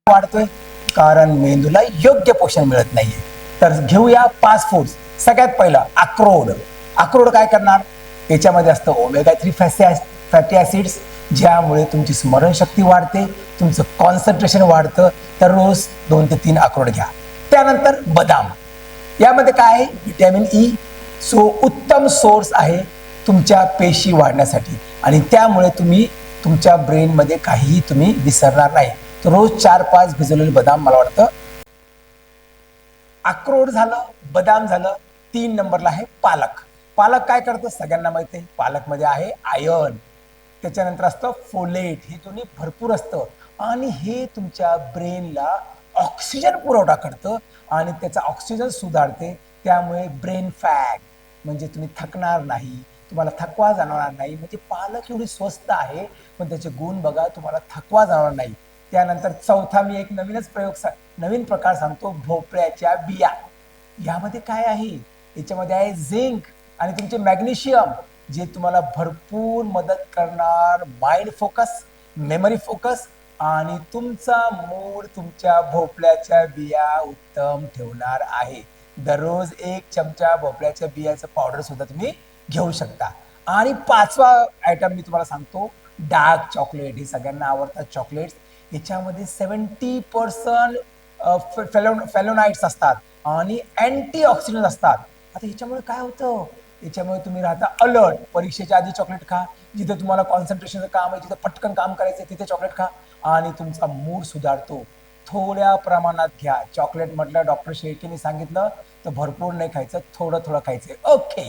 वाढतोय? कारण मेंदूला योग्य पोषण मिळत नाहीये. तर घेऊया 5 फूड्स. सगळ्यात पहिलं अक्रोड. अक्रोड काय करणार? याच्यामध्ये असतं ओमेगा 3 फॅटी ऍसिड्स, ज्यामुळे तुमची स्मरणशक्ती वाढते, तुमचं कॉन्सन्ट्रेशन वाढतं. तर रोज 2 ते 3 अक्रोड घ्या. त्यानंतर बदाम. यामध्ये काय आहे? Vitamin E. सो उत्तम सोर्स आहे तुमच्या पेशी वाढण्यासाठी, आणि त्यामुळे तुम्ही तुमच्या ब्रेनमध्ये काहीही तुम्ही विसरणार नाही. तर रोज 4-5 भिजवलेले बदाम. मला वाटतं अक्रोड झालं, बदाम झालं. 3 नंबरला आहे पालक. पालक काय करतं? सगळ्यांना माहिती आहे. पालकमध्ये आहे आयर्न, त्याच्यानंतर असतं फोलेट. हे दोन्ही भरपूर असतं, आणि हे तुमच्या ब्रेनला ऑक्सिजन पुरवठा करतं आणि त्याचा ऑक्सिजन सुधारते. त्यामुळे ब्रेन फॅट, म्हणजे तुम्ही थकणार नाही, तुम्हाला थकवा जाणवणार नाही. म्हणजे पालक एवढी स्वस्त आहे, पण त्याचे गुण बघा, तुम्हाला थकवा जाणवणार नाही. त्यानंतर चौथा मी एक नवीन प्रकार सांगतो, भोपळ्याच्या बिया. यामध्ये काय आहे? याच्यामध्ये आहे झिंक आणि तुमचे मॅग्नेशियम, जे तुम्हाला भरपूर मदत करणार माइंड फोकस, मेमरी फोकस, आणि तुमचा मूड तुमच्या भोपळ्याच्या बिया उत्तम ठेवणार आहे. दररोज 1 चमचा भोपळ्याच्या बियाचं पावडर सुद्धा तुम्ही घेऊ शकता. आणि 5वा आयटम मी तुम्हाला सांगतो, डार्क चॉकलेट. हे सगळ्यांना आवडतात चॉकलेट्स. याच्यामध्ये 70% फेलोनाइट्स असतात आणि अँटीऑक्सिडंट असतात. आता ह्याच्यामुळे काय होतं? याच्यामुळे तुम्ही राहता अलर्ट. परीक्षेच्या आधी चॉकलेट खा, जिथे तुम्हाला कॉन्सन्ट्रेशनचं काम आहे, जिथे पटकन काम करायचं आहे, तिथे चॉकलेट खा, आणि तुमचा मूड सुधारतो. थोड्या प्रमाणात घ्या. चॉकलेट म्हटलं, डॉक्टर शेळकेने सांगितलं तर भरपूर नाही खायचं, थोडं थोडं खायचं. ओके.